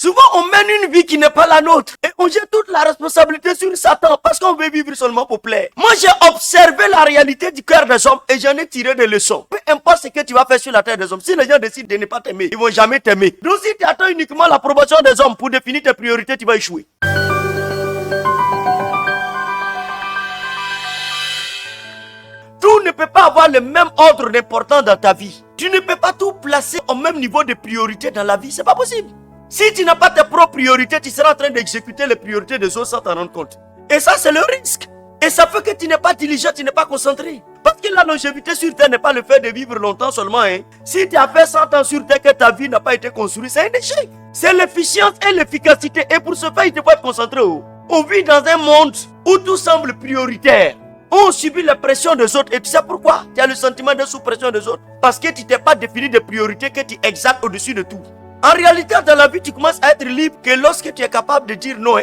Souvent, on mène une vie qui n'est pas la nôtre. Et on jette toute la responsabilité sur Satan parce qu'on veut vivre seulement pour plaire. Moi, j'ai observé la réalité du cœur des hommes et j'en ai tiré des leçons. Peu importe ce que tu vas faire sur la terre des hommes, si les gens décident de ne pas t'aimer, ils vont jamais t'aimer. Donc, si tu attends uniquement l'approbation des hommes pour définir tes priorités, tu vas échouer. Tout ne peut pas avoir le même ordre d'importance dans ta vie. Tu ne peux pas tout placer au même niveau de priorité dans la vie. C'est pas possible. Si tu n'as pas tes propres priorités, tu seras en train d'exécuter les priorités des autres sans t'en rendre compte. Et ça, c'est le risque. Et ça fait que tu n'es pas diligent, tu n'es pas concentré. Parce que la longévité sur terre n'est pas le fait de vivre longtemps seulement. Si tu as fait 100 ans sur terre que ta vie n'a pas été construite, c'est un échec. C'est l'efficience et l'efficacité. Et pour ce faire, il te faut être concentré. On vit dans un monde où tout semble prioritaire. On subit la pression des autres. Et tu sais pourquoi? Tu as le sentiment de sous-pression des autres. Parce que tu t'es pas défini de priorités que tu exaltes au-dessus de tout. En réalité, dans la vie, tu commences à être libre que lorsque tu es capable de dire non.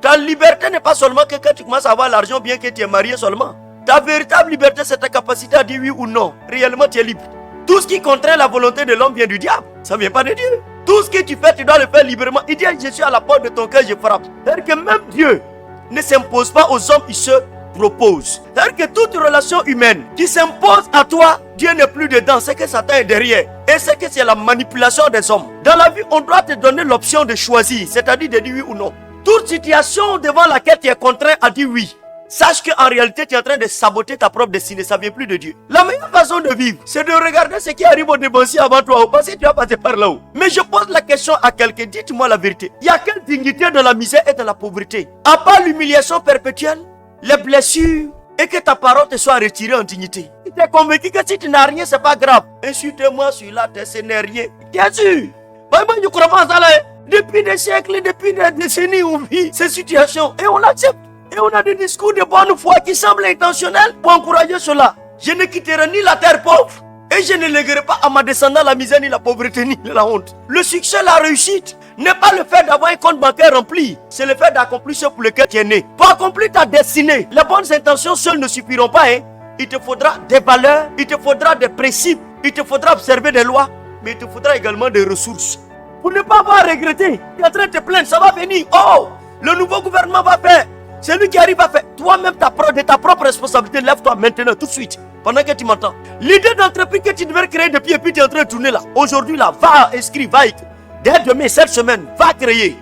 Ta liberté n'est pas seulement que quand tu commences à avoir l'argent, bien que tu es marié seulement. Ta véritable liberté, c'est ta capacité à dire oui ou non. Réellement, tu es libre. Tout ce qui contraint la volonté de l'homme vient du diable. Ça ne vient pas de Dieu. Tout ce que tu fais, tu dois le faire librement. Il dit, je suis à la porte de ton cœur, je frappe. C'est-à-dire que même Dieu ne s'impose pas aux hommes, il se propose. C'est-à-dire que toute relation humaine qui s'impose à toi, Dieu n'est plus dedans, c'est que Satan est derrière. Et c'est que c'est la manipulation des hommes. Dans la vie, on doit te donner l'option de choisir, c'est-à-dire de dire oui ou non. Toute situation devant laquelle tu es contraint à dire oui, sache qu'en réalité, tu es en train de saboter ta propre destinée, ça ne vient plus de Dieu. La meilleure façon de vivre, c'est de regarder ce qui arrive au débancier avant toi, parce que tu vas passer par là-haut. Mais je pose la question à quelqu'un, dites-moi la vérité. Il y a quelle dignité dans la misère et dans la pauvreté? À part l'humiliation perpétuelle, les blessures, et que ta parole te soit retirée en dignité. Tu es convaincu que si tu n'as rien, c'est pas grave. Insulte-moi sur la terre, ce n'est rien. Bien sûr. Moi, je ne crois pas à ça là. Depuis des siècles, depuis des décennies, on vit ces situations. Et on l'accepte. Et on a des discours de bonne foi qui semblent intentionnels pour encourager cela. Je ne quitterai ni la terre pauvre, et je ne léguerai pas à ma descendance la misère, ni la pauvreté, ni la honte. Le succès, la réussite, n'est pas le fait d'avoir un compte bancaire rempli. C'est le fait d'accomplir ce pour lequel tu es né. Pour accomplir ta destinée, les bonnes intentions seules ne suffiront pas. Il te faudra des valeurs, il te faudra des principes, il te faudra observer des lois, mais il te faudra également des ressources. Pour ne pas avoir regretté, tu es en train de te plaindre, ça va venir. Oh, le nouveau gouvernement va faire. C'est lui qui arrive à faire. Toi-même, de ta propre responsabilité, lève-toi maintenant, tout de suite, pendant que tu m'entends. L'idée d'entreprise que tu devais créer depuis, et puis tu es en train de tourner là. Aujourd'hui, là, va inscrire, va écrire. Dès demain, cette semaine, va créer.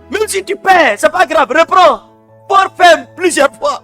Même si tu perds, c'est pas grave, reprends. Pour faire plusieurs fois.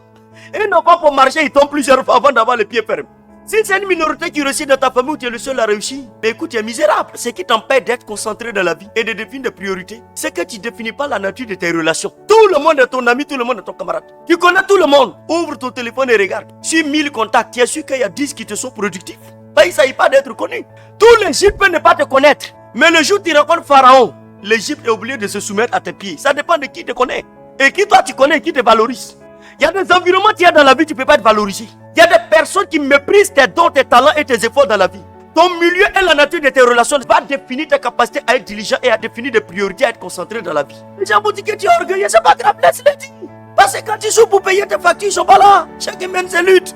Et non pas pour marcher, il tombe plusieurs fois avant d'avoir les pieds fermes. Si c'est une minorité qui réussit dans ta famille où tu es le seul à réussir, mais écoute, tu es misérable. Ce qui t'empêche d'être concentré dans la vie et de définir des priorités, c'est que tu ne définis pas la nature de tes relations. Tout le monde est ton ami, tout le monde est ton camarade. Tu connais tout le monde. Ouvre ton téléphone et regarde. Sur 1000 contacts, tu es sûr qu'il y a 10 qui te sont productifs. Il ne s'agit pas d'être connu. Tout l'Égypte peut ne pas te connaître. Mais le jour où tu rencontres Pharaon, l'Égypte est obligée de se soumettre à tes pieds. Ça dépend de qui te connaît. Et qui toi tu connais et qui te valorise. Il y a des environnements qu'il y a dans la vie, tu ne peux pas être valorisé. Il y a des personnes qui méprisent tes dons, tes talents et tes efforts dans la vie. Ton milieu et la nature de tes relations va définir ta capacité à être diligent et à définir des priorités, à être concentré dans la vie. Les gens vous disent que tu es orgueilleux, c'est pas grave, laisse-les dire. Parce que quand tu joues pour payer tes factures, ils sont pas là. Chacun mène ses luttes.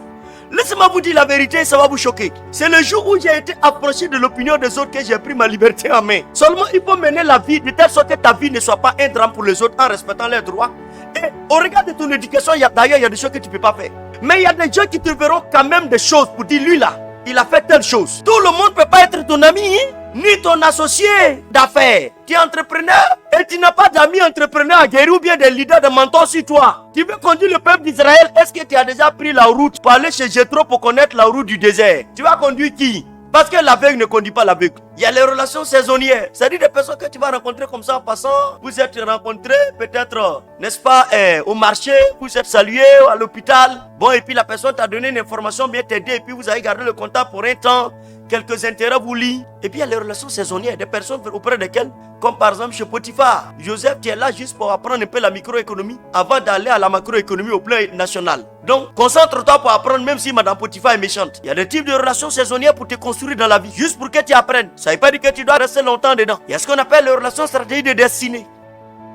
Laissez-moi vous dire la vérité, ça va vous choquer. C'est le jour où j'ai été approché de l'opinion des autres que j'ai pris ma liberté en main. Seulement, il faut mener la vie de telle sorte que ta vie ne soit pas un drame pour les autres en respectant leurs droits. Et au regard de ton éducation, d'ailleurs, il y a des choses que tu ne peux pas faire. Mais il y a des gens qui te verront quand même des choses pour dire, lui là, il a fait telle chose. Tout le monde ne peut pas être ton ami, ni ton associé d'affaires. Tu es entrepreneur et tu n'as pas d'amis entrepreneurs aguerris ou bien des leaders de mentors sur toi. Tu veux conduire le peuple d'Israël. Est-ce que tu as déjà pris la route pour aller chez Jéthro pour connaître la route du désert? Tu vas conduire qui? Parce que l'aveugle ne conduit pas l'aveugle. Il y a les relations saisonnières. C'est-à-dire des personnes que tu vas rencontrer comme ça en passant. Vous êtes rencontrés peut-être, n'est-ce pas, au marché, vous êtes salués à l'hôpital. Bon, et puis la personne t'a donné une information bien t'aider. Et puis vous avez gardé le contact pour un temps. Quelques intérêts vous lient. Et puis il y a les relations saisonnières. Des personnes auprès desquelles, comme par exemple chez Potiphar. Joseph, tu es là juste pour apprendre un peu la microéconomie avant d'aller à la macroéconomie au plan national. Donc, concentre-toi pour apprendre même si Madame Potiphar est méchante. Il y a des types de relations saisonnières pour te construire dans la vie. Juste pour que tu apprennes. Ça ne veut pas dire que tu dois rester longtemps dedans. Il y a ce qu'on appelle les relations stratégiques de destinée.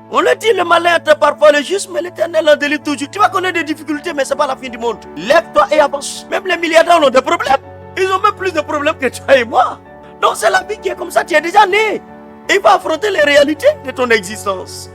On le dit, le malin entre parfois le juste, mais l'éternel en délivre toujours. Tu vas connaître des difficultés, mais ce n'est pas la fin du monde. Lève-toi et avance. Même les milliardaires ont des problèmes. Ils ont même plus de problèmes que toi et moi. Donc c'est la vie qui est comme ça, tu es déjà né. Et il va affronter les réalités de ton existence.